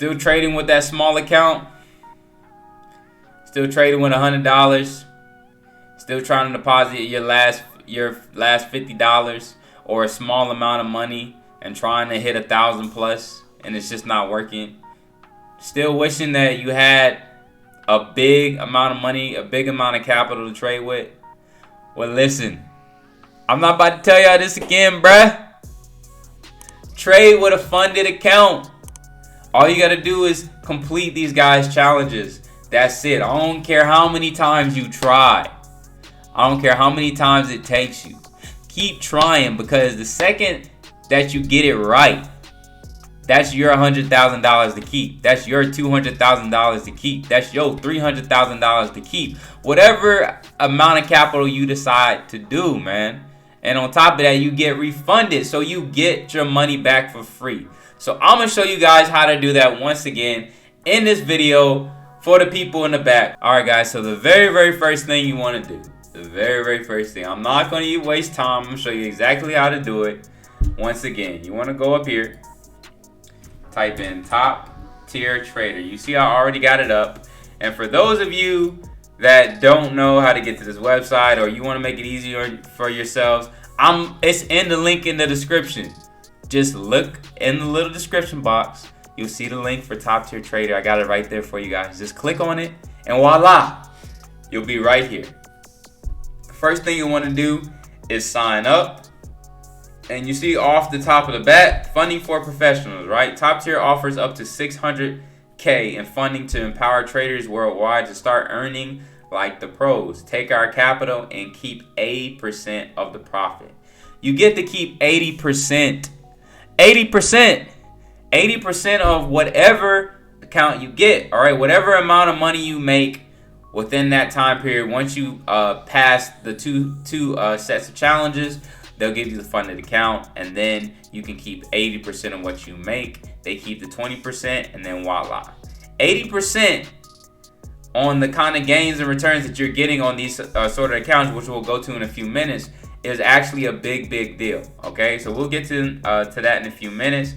Still trading with that small account? Still trading with $100? Still trying to deposit your last $50 or a small amount of money and trying to hit 1,000 plus and it's just not working? Still wishing that you had a big amount of money, a big amount of capital to trade with? Well, listen, I'm not about to tell y'all this again, bruh. Trade with a funded account. All you gotta do is complete these guys' challenges. That's it. I don't care how many times you try. I don't care how many times it takes you. Keep trying, because the second that you get it right, that's your $100,000 to keep. That's your $200,000 to keep. That's your $300,000 to keep. Whatever amount of capital you decide to do, man. And on top of that, you get refunded. So you get your money back for free. So I'm going to show you guys how to do that once again in this video for the people in the back. Alright guys, so the very first thing you want to do. The very first thing. I'm not going to waste time. I'm going to show you exactly how to do it. Once again, you want to go up here. Type in top tier trader. You see I already got it up. And for those of you that don't know how to get to this website, or you want to make it easier for yourselves, it's in the link in the description. Just look in the little description box. You'll see the link for top tier trader. I got it right there for you guys. Just click on it and voila, you'll be right here. First thing you want to do is sign up. And you see off the top of the bat, funding for professionals, right? Top tier offers up to $600K in funding to empower traders worldwide to start earning like the pros. Take our capital and keep 80% of the profit. You get to keep 80%. 80% of whatever account you get, all right? Whatever amount of money you make within that time period, once you pass the two sets of challenges, they'll give you the funded account, and then you can keep 80% of what you make. They keep the 20%, and then voila. 80% on the kind of gains and returns that you're getting on these sort of accounts, which we'll go to in a few minutes, is actually a big deal. Okay, so we'll get to that in a few minutes.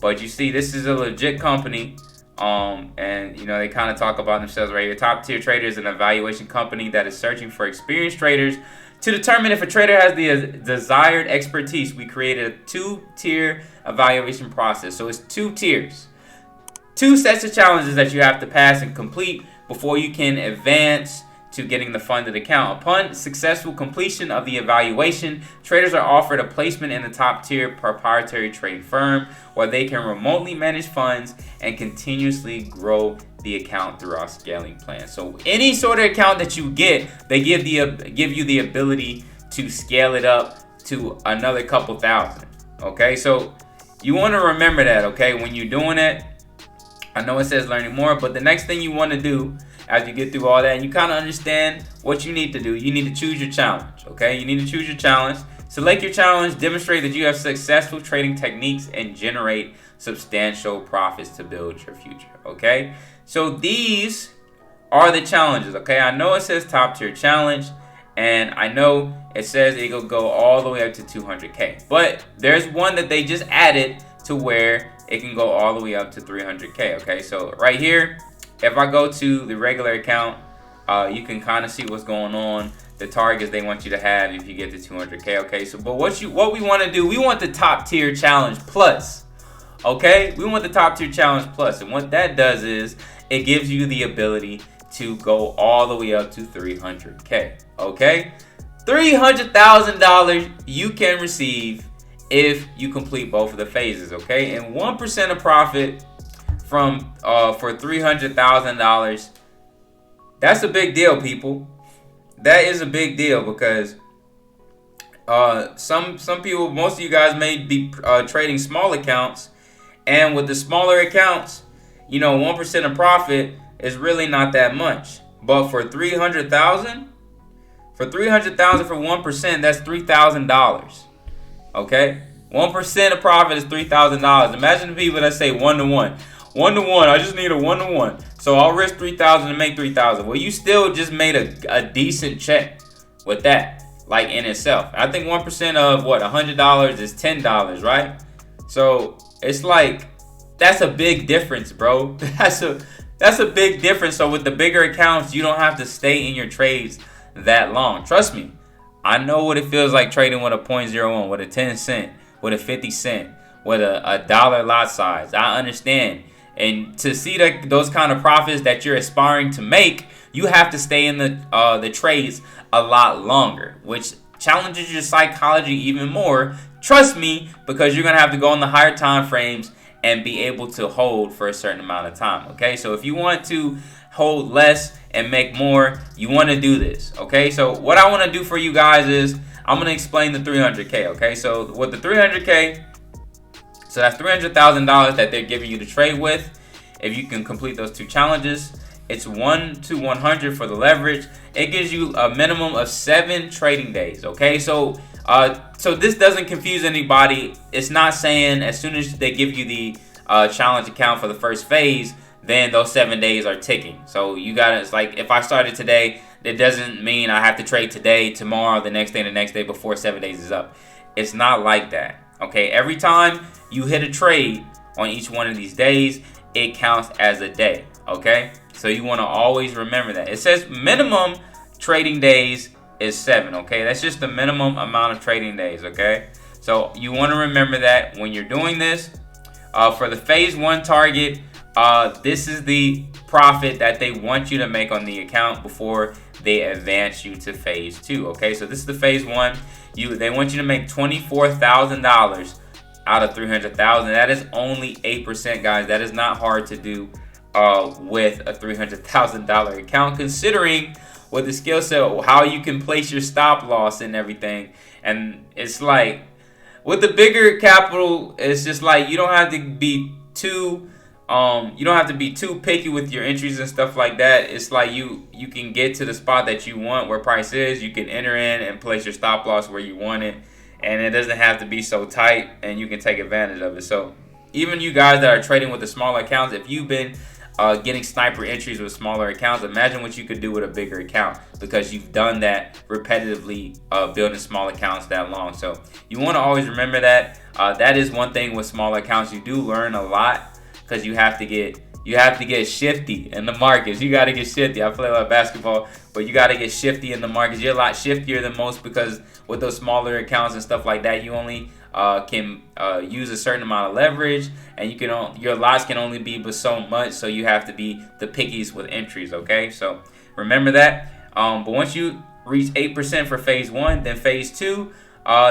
But you see, this is a legit company. And you know, they kind of talk about themselves right here. Top Tier Trader is an evaluation company that is searching for experienced traders to determine if a trader has the desired expertise. We created a 2-tier evaluation process. So it's 2 tiers. 2 sets of challenges that you have to pass and complete before you can advance to getting the funded account. Upon successful completion of the evaluation, traders are offered a placement in the top tier proprietary trading firm where they can remotely manage funds and continuously grow the account through our scaling plan. So any sort of account that you get, they give you the ability to scale it up to another couple thousand. Okay, so you want to remember that, okay, when you're doing it. I know it says learning more, but the next thing you want to do as you get through all that and you kind of understand what you need to do, you need to choose your challenge, okay? You need to choose your challenge. Select your challenge, demonstrate that you have successful trading techniques, and generate substantial profits to build your future, okay? So these are the challenges, okay? I know it says top tier challenge, and I know it says it will go all the way up to 200K, but there's one that they just added to where it can go all the way up to 300K, okay? So right here, if I go to the regular account, you can kind of see what's going on, the targets they want you to have if you get to 200K, okay? So, but what we want to do, we want the top tier challenge plus, okay? We want the top tier challenge plus, and what that does is it gives you the ability to go all the way up to 300K, okay? $300,000 you can receive if you complete both of the phases, okay? And 1% of profit from for $300,000, that's a big deal, people. That is a big deal because some people, most of you guys may be trading small accounts, and with the smaller accounts, you know, 1% of profit is really not that much. But for 300,000, for 1%, that's $3,000. Okay, 1% of profit is $3,000. Imagine the people that say 1-to-1. 1-to-1, I just need a 1-to-1. So I'll risk 3,000 to make 3,000. Well, you still just made a decent check with that, like in itself. I think 1% of what, $100 is $10, right? So it's like That's a big difference, bro. That's a big difference. So with the bigger accounts, you don't have to stay in your trades that long. Trust me, I know what it feels like trading with a .01, with a 10 cent, with a 50 cent, with a dollar lot size. I understand. And to see those kind of profits that you're aspiring to make, you have to stay in the trades a lot longer, which challenges your psychology even more. Trust me, because you're gonna have to go on the higher time frames and be able to hold for a certain amount of time. Okay, so if you want to hold less and make more, you want to do this. Okay, so what I want to do for you guys is I'm gonna explain the 300K. Okay, so with the 300K, so that's $300,000 that they're giving you to trade with. If you can complete those 2 challenges, it's 1 to 100 for the leverage. It gives you a minimum of 7 trading days. Okay, so this doesn't confuse anybody. It's not saying as soon as they give you the challenge account for the first phase, then those 7 days are ticking. So you got to, it's like if I started today, that doesn't mean I have to trade today, tomorrow, the next day before 7 days is up. It's not like that. Okay, every time you hit a trade on each one of these days, it counts as a day. Okay, so you want to always remember that. It says minimum trading days is 7. Okay, that's just the minimum amount of trading days. Okay, so you want to remember that when you're doing this. For the phase 1 target, this is the profit that they want you to make on the account before they advance you to phase 2. Okay, so this is the phase 1. They want you to make $24,000 out of $300,000. That is only 8%, guys. That is not hard to do with a $300,000 account, considering with the skill set, how you can place your stop loss and everything. And it's like with the bigger capital, it's just like you don't have to be too picky with your entries and stuff like that. It's like you can get to the spot that you want where price is. You can enter in and place your stop loss where you want it, and it doesn't have to be so tight, and you can take advantage of it. So even you guys that are trading with the smaller accounts, if you've been getting sniper entries with smaller accounts, imagine what you could do with a bigger account, because you've done that repetitively, building small accounts that long. So you want to always remember that. That is one thing with smaller accounts. You do learn a lot, because you have to get shifty in the markets. You got to get shifty. I play a lot of basketball, but you got to get shifty in the markets. You're a lot shiftier than most, because with those smaller accounts and stuff like that, you only can use a certain amount of leverage, and your lots can only be but so much. So you have to be the pickies with entries. Okay, so remember that. But once you reach 8% for phase 1, then phase 2,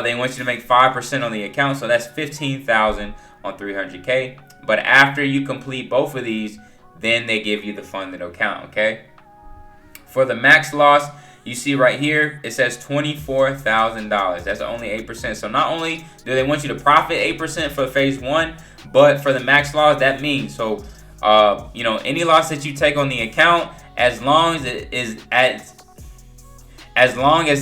they want you to make 5% on the account. So that's $15,000 on 300K. But after you complete both of these, then they give you the funded account. Okay. For the max loss, you see right here, it says $24,000. That's only 8%. So not only do they want you to profit 8% for phase 1, but for the max loss, that means any loss that you take on the account, as long as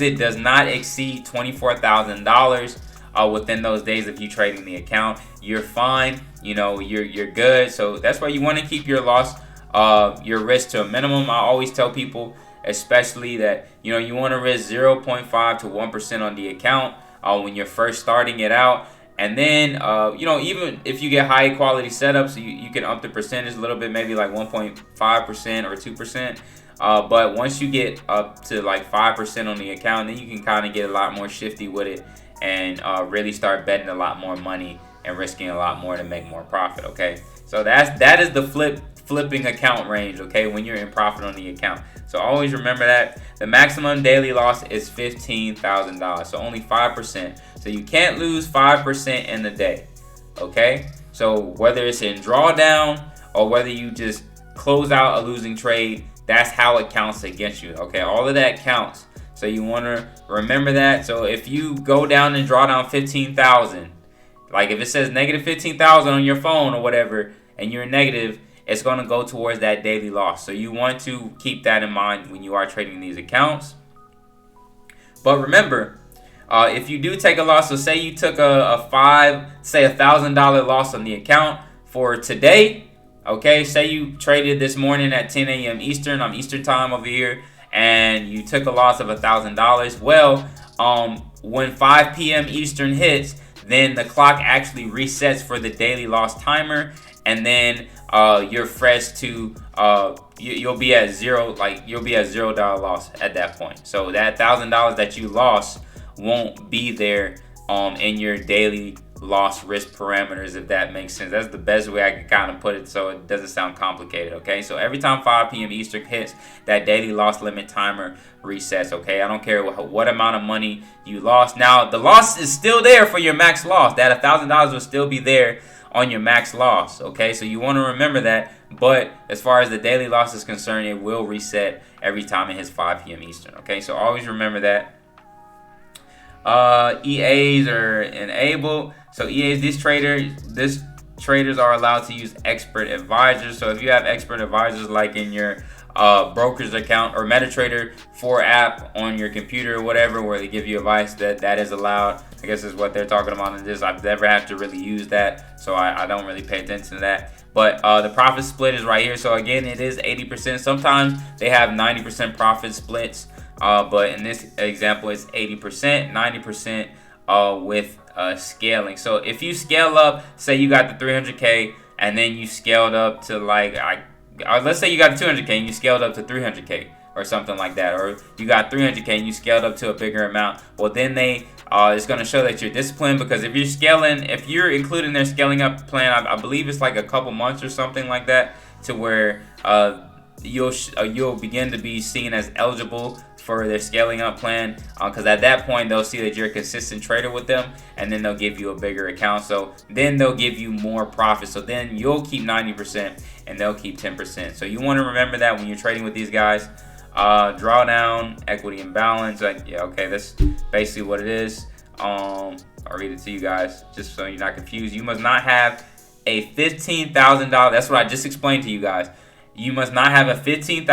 it does not exceed $24,000 within those days of you trading the account, you're fine. You're good. So that's why you want to keep your loss, your risk to a minimum. I always tell people, especially that you want to risk 0.5 to 1% on the account when you're first starting it out. And then even if you get high quality setups, you can up the percentage a little bit, maybe like 1.5% or 2%. But once you get up to like 5% on the account, then you can kind of get a lot more shifty with it, and really start betting a lot more money and risking a lot more to make more profit. Okay, so that is the flipping account range. Okay, when you're in profit on the account. So always remember that the maximum daily loss is $15,000. So only 5%. So you can't lose 5% in the day. Okay, so whether it's in drawdown or whether you just close out a losing trade, that's how it counts against you. Okay, all of that counts. So you want to remember that. So if you go down and draw down 15,000, like if it says negative 15,000 on your phone or whatever, and you're negative, it's going to go towards that daily loss. So you want to keep that in mind when you are trading these accounts. But remember, if you do take a loss, so say you took a $1,000 loss on the account for today. Okay, say you traded this morning at 10 a.m. Eastern. I'm Eastern time over here, and you took a loss of $1,000. Well, when 5 p.m. Eastern hits, then the clock actually resets for the daily loss timer, and then you're fresh to you'll be at zero, like you'll be at $0 loss at that point. So that $1,000 that you lost won't be there in your daily loss risk parameters, if that makes sense. That's the best way I can kind of put it so it doesn't sound complicated. Okay, so every time 5 p.m. Eastern hits, that daily loss limit timer resets. Okay, I don't care what amount of money you lost. Now the loss is still there for your max loss. That $1,000 will still be there on your max loss. Okay, so you want to remember that. But as far as the daily loss is concerned, it will reset every time it hits 5 p.m. Eastern. Okay, so always remember that. EAs are enabled. So EAs, these traders are allowed to use expert advisors. So if you have expert advisors like in your broker's account or MetaTrader 4 app on your computer or whatever, where they give you advice, that is allowed. I guess is what they're talking about in this. I've never had to really use that, so I don't really pay attention to that. But the profit split is right here. So again, it is 80%. Sometimes they have 90% profit splits. But in this example, it's 80%, 90% with scaling. So if you scale up, say you got the 300K and then you scaled up to like, let's say you got 200K and you scaled up to 300K or something like that, or you got 300K and you scaled up to a bigger amount. Well, then it's going to show that you're disciplined, because if you're including their scaling up plan, I believe it's like a couple months or something like that, to where you'll begin to be seen as eligible for their scaling up plan, because at that point they'll see that you're a consistent trader with them, and then they'll give you a bigger account. So then they'll give you more profit. So then you'll keep 90% and they'll keep 10%. So you want to remember that when you're trading with these guys. Drawdown, equity imbalance. Yeah, okay, that's basically what it is. I'll read it to you guys just so you're not confused. You must not have a $15,000. That's what I just explained to you guys. You must not have a $15,000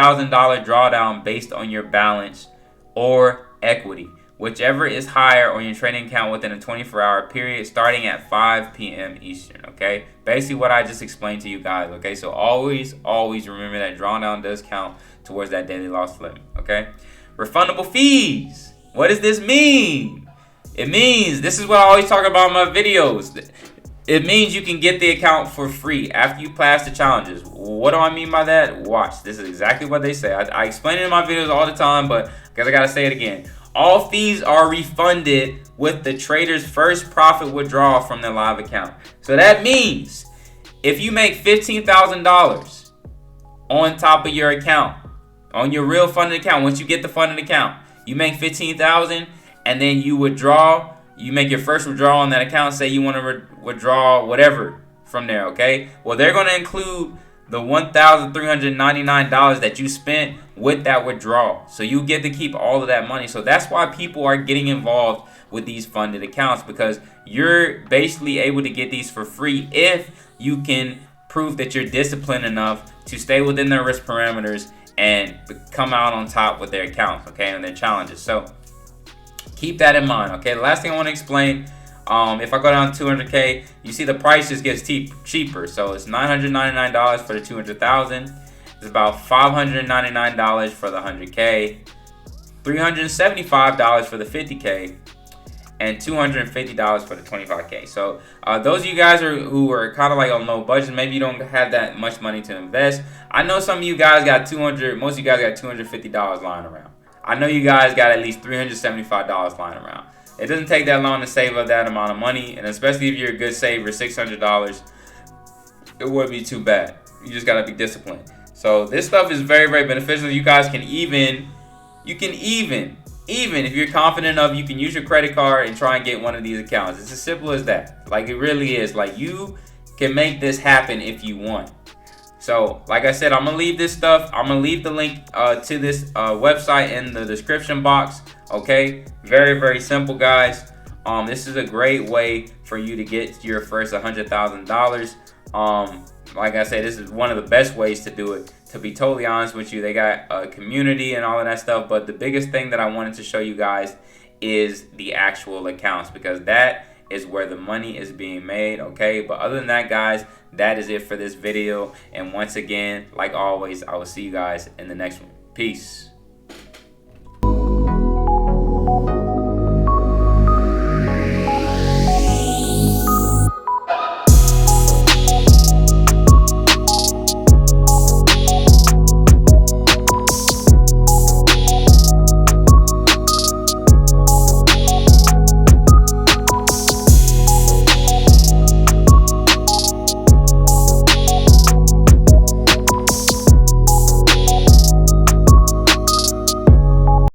drawdown based on your balance or equity, whichever is higher on your trading account within a 24-hour period starting at 5 p.m. Eastern. Okay, basically what I just explained to you guys. Okay, so always remember that drawdown does count towards that daily loss limit. Okay, refundable fees. What does this mean? It means, this is what I always talk about in my videos. It means you can get the account for free after you pass the challenges. What do I mean by that? Watch. This is exactly what they say. I explain it in my videos all the time, but because I got to say it again. All fees are refunded with the trader's first profit withdrawal from their live account. So that means if you make $15,000 on top of your account, on your real funded account, once you get the funded account, you make $15,000 and then you withdraw. You make your first withdrawal on that account. Say you want to withdraw whatever from there, okay? Well, they're going to include the $1,399 that you spent with that withdrawal. So you get to keep all of that money. So that's why people are getting involved with these funded accounts, because you're basically able to get these for free if you can prove that you're disciplined enough to stay within their risk parameters and come out on top with their accounts, okay, and their challenges. So keep that in mind, okay? The last thing I want to explain, if I go down to 200K, you see the price just gets cheaper. So it's $999 for the 200,000. It's about $599 for the 100K, $375 for the 50K, and $250 for the 25K. So those of you guys who are kind of like on low budget, maybe you don't have that much money to invest. I know some of you guys got most of you guys got $250 lying around. I know you guys got at least $375 lying around. It doesn't take that long to save up that amount of money, and especially if you're a good saver, $600, it wouldn't be too bad. You just gotta be disciplined. So this stuff is very, very beneficial. You guys can even if you're confident enough, you can use your credit card and try and get one of these accounts. It's as simple as that. Like, it really is. Like, you can make this happen if you want. So, like I said, I'm going to leave this stuff. I'm going to leave the link to this website in the description box. Okay? Very, very simple, guys. This is a great way for you to get your first $100,000. Like I said, this is one of the best ways to do it. To be totally honest with you, they got a community and all of that stuff. But the biggest thing that I wanted to show you guys is the actual accounts, because that is where the money is being made. Okay, but other than that, guys, that is it for this video. And once again, like always, I will see you guys in the next one. Peace.